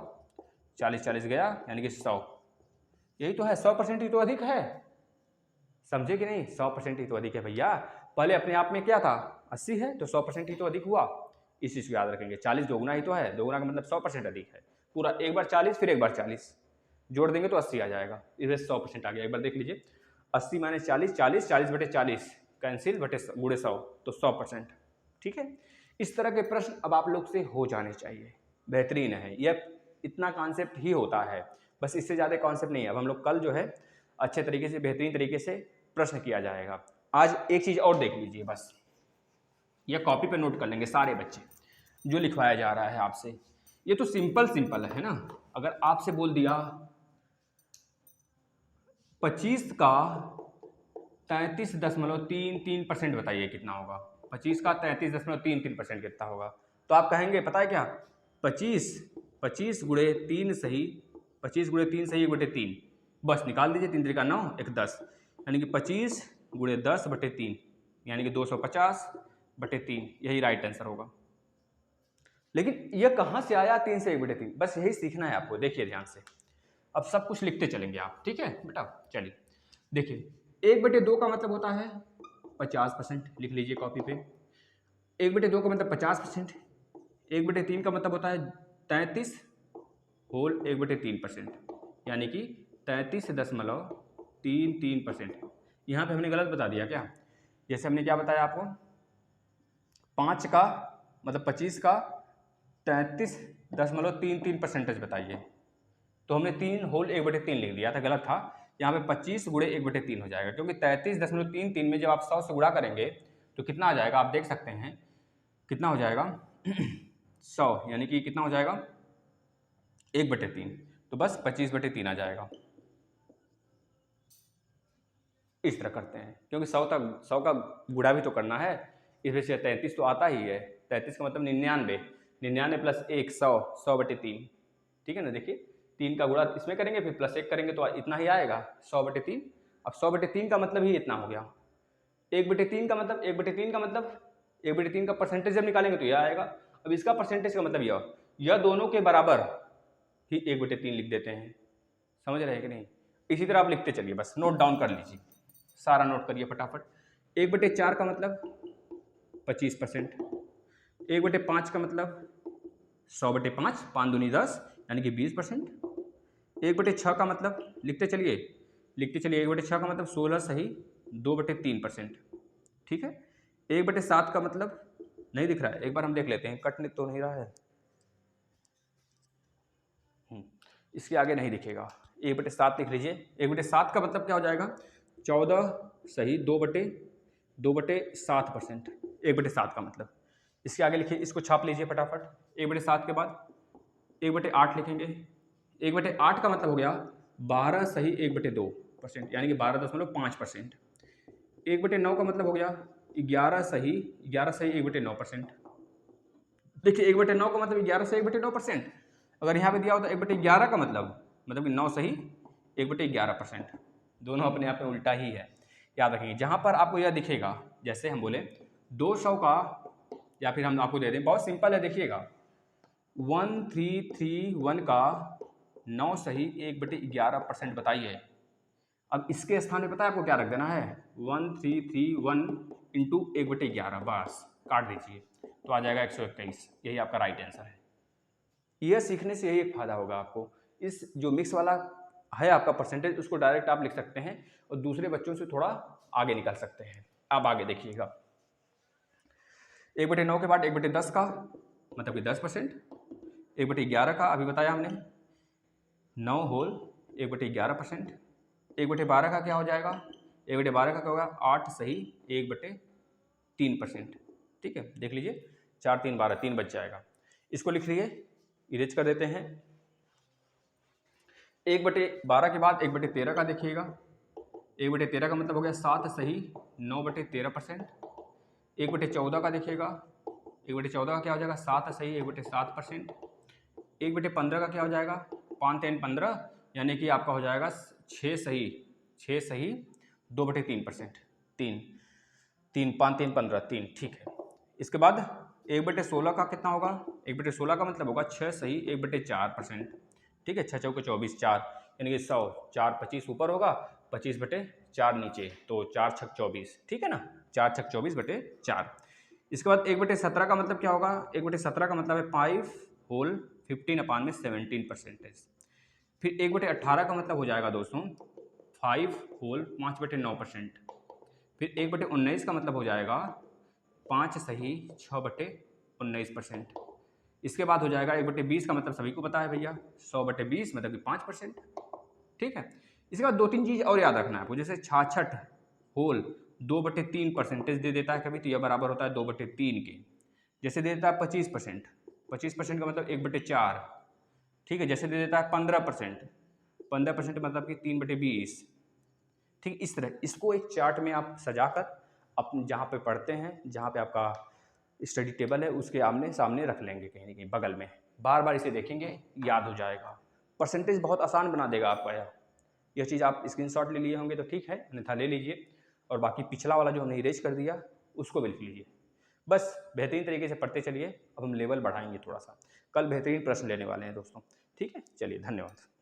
40 40 गया यानी कि 100, यही तो है, 100% ही तो अधिक है, समझे कि नहीं? 100% ही तो अधिक है भैया। पहले अपने आप में क्या था, 80 है, तो 100% ही तो अधिक हुआ। इस चीज़ को याद रखेंगे। 40 दोगुना ही तो है, दोगुना का मतलब 100% अधिक है। पूरा एक बार 40 फिर एक बार 40 जोड़ देंगे तो 80 आ जाएगा, इधर 100% आ गया। एक बार देख लीजिए, 80 माइनस 40, 40, 40/40 कैंसिल बटे गुणे 100, तो 100%। ठीक है, इस तरह के प्रश्न अब आप लोग से हो जाने चाहिए, बेहतरीन है। यह इतना कॉन्सेप्ट ही होता है, बस इससे ज़्यादा कॉन्सेप्ट नहीं है। अब हम लोग कल जो है अच्छे तरीके से, बेहतरीन तरीके से प्रश्न किया जाएगा। आज एक चीज़ और देख लीजिए, बस यह कॉपी पे नोट कर लेंगे सारे बच्चे, जो लिखवाया जा रहा है आपसे। ये तो सिंपल है ना। अगर आपसे बोल दिया 25 का 33.33% बताइए कितना होगा। 25 का 33.33% कितना होगा, तो आप कहेंगे पता है क्या, 25 गुणे 3 सही, 25 गुणे 3 सही 1/3, बस निकाल दीजिए। 3 3 9, 1 10, यानी कि 25 गुणे 10/3, यानी कि 250/3, यही राइट आंसर होगा। लेकिन यह कहाँ से आया 3 से 1/3, बस यही सीखना है आपको। देखिए ध्यान से, अब सब कुछ लिखते चलेंगे आप, ठीक है बेटा। चलिए देखिए, 1/2 का मतलब होता है 50%, लिख लीजिए कॉपी पे। 1/2 का मतलब 50%। 1/3 का मतलब होता है 33 होल 1/3%, यानी कि 33.33%। यहाँ पे हमने गलत बता दिया क्या? जैसे हमने क्या बताया आपको, 5 का मतलब 25 का 33.33% बताइए, तो हमने 3 होल 1/3 लिख दिया था, गलत था। यहाँ पे 25 गुणे 1/3 हो जाएगा, क्योंकि 33.33 में जब आप 100 से गुणा करेंगे तो कितना आ जाएगा, आप देख सकते हैं कितना हो जाएगा 100, यानी कि कितना हो जाएगा 1/3, तो बस 25/3 आ जाएगा। इस तरह करते हैं, क्योंकि 100 का गुणा भी तो करना है, इस वजह से 33 तो आता ही है। 33 का मतलब 99, 99 प्लस 1 100, 100/3, ठीक है ना। देखिए 3 का गुणा इसमें करेंगे, फिर प्लस 1 करेंगे तो इतना ही आएगा 100/3। अब 100/3 का मतलब ही इतना हो गया। 1/3 का मतलब 1/3 का परसेंटेज जब निकालेंगे तो यह आएगा। अब इसका परसेंटेज का मतलब यह दोनों के बराबर ही 1/3 लिख देते हैं, समझ रहे हैं कि नहीं? इसी तरह आप लिखते चलिए, बस नोट डाउन कर लीजिए, सारा नोट करिए फटाफट। 1/4 का मतलब 25%। 1/5 का मतलब 100/5, 5 दूनी 10, यानी कि 20%। 1/6 का मतलब लिखते चलिए 1/6 का मतलब 16 सही 2/3%, ठीक है। 1/7 का मतलब नहीं दिख रहा है, एक बार हम देख लेते हैं, कट तो नहीं रहा है, इसके आगे नहीं दिखेगा। 1/7 लिख लीजिए। 1/7 का मतलब क्या हो जाएगा, 14 सही 2/7%, 1/7 का मतलब। इसके आगे लिखिए, इसको छाप लीजिए फटाफट। 1/7 के बाद 1/8 लिखेंगे। 1/8 का मतलब हो गया 12 सही 1/2%, यानी कि 12.5%। 1/9 का मतलब हो गया 11 सही 1/9%। देखिए 1/9 का मतलब 11 से 1/9%। अगर यहाँ पे दिया हो तो 1/11 का मतलब कि 9 सही 1/11%। दोनों अपने आप में उल्टा ही है, याद रखिए। जहाँ पर आपको यह दिखेगा, जैसे हम बोले 200 का, या फिर हम आपको दे दें, बहुत सिंपल है, देखिएगा 1331 का 9 सही 1/11% बताइए। अब इसके स्थान में पता है आपको क्या रख देना है, 1331 इंटू 1/11, बस काट दीजिए तो आ जाएगा 121। यही आपका राइट आंसर है। यह सीखने से यही एक फायदा होगा आपको। इस जो मिक्स वाला है आपका परसेंटेज, उसको डायरेक्ट आप लिख सकते हैं और दूसरे बच्चों से थोड़ा आगे निकल सकते हैं। आप आगे देखिएगा, 1/9 के बाद 1/10 का मतलब कि 10%। 1/11 का अभी बताया हमने 9 होल 1/11%। 1/12 का क्या हो जाएगा, 1/12 का क्या होगा 8 सही 1/3%, ठीक है। देख लीजिए 4 3 12, 3 बच जाएगा। इसको लिख लिए, इरेज कर देते हैं। 1/12 के बाद 1/13 का देखिएगा। 1/13 का मतलब हो गया 7 सही 9/13%। 1/14 का देखिएगा। 1/14 का क्या हो जाएगा 7 सही 1/7%। 1/15 का क्या हो जाएगा 5 3 15, यानी कि आपका हो जाएगा 6 सही 2/3%। 3 3 5 3 15 3, ठीक है। इसके बाद 1/16 का कितना होगा, 1/16 का मतलब होगा 6 सही 1/4%, ठीक है। 6 चौके 24 4, यानी कि 100, 4 25 ऊपर होगा, 25/4 नीचे, तो 4 छक 24, ठीक है ना, 4 छक 24/4। इसके बाद 1/17 का मतलब क्या होगा, 1/17 का मतलब है 5 होल 15/17%। फिर 1/18 का मतलब हो जाएगा दोस्तों 5 होल 5/9%। फिर 1/19 का मतलब हो जाएगा 5 सही 6/19%। इसके बाद हो जाएगा 1/20 का मतलब सभी को पता है भैया, 100/20 मतलब कि 5%, ठीक है। इसके बाद 2-3 चीज़ और याद रखना है आपको, जैसे 66 होल 2/3% दे देता है कभी, तो यह बराबर होता है 2/3 के। जैसे दे देता है 25%, 25% का मतलब 1/4, ठीक है। जैसे दे देता है 15%, 15% मतलब कि 3/20, ठीक। इस तरह इसको एक चार्ट में आप सजाकर अपने जहाँ पे पढ़ते हैं, जहाँ पे आपका स्टडी टेबल है, उसके आमने सामने रख लेंगे, कहीं ना कहीं बगल में, बार बार इसे देखेंगे, याद हो जाएगा। परसेंटेज बहुत आसान बना देगा आपका यह चीज़। आप स्क्रीनशॉट ले लिए होंगे तो ठीक है, अन्यथा ले लीजिए, और बाकी पिछला वाला जो हमने इरेज कर दिया उसको भी लिख लीजिए। बस बेहतरीन तरीके से पढ़ते चलिए। अब हम लेवल बढ़ाएंगे थोड़ा सा, कल बेहतरीन प्रश्न लेने वाले हैं दोस्तों, ठीक है। चलिए, धन्यवाद।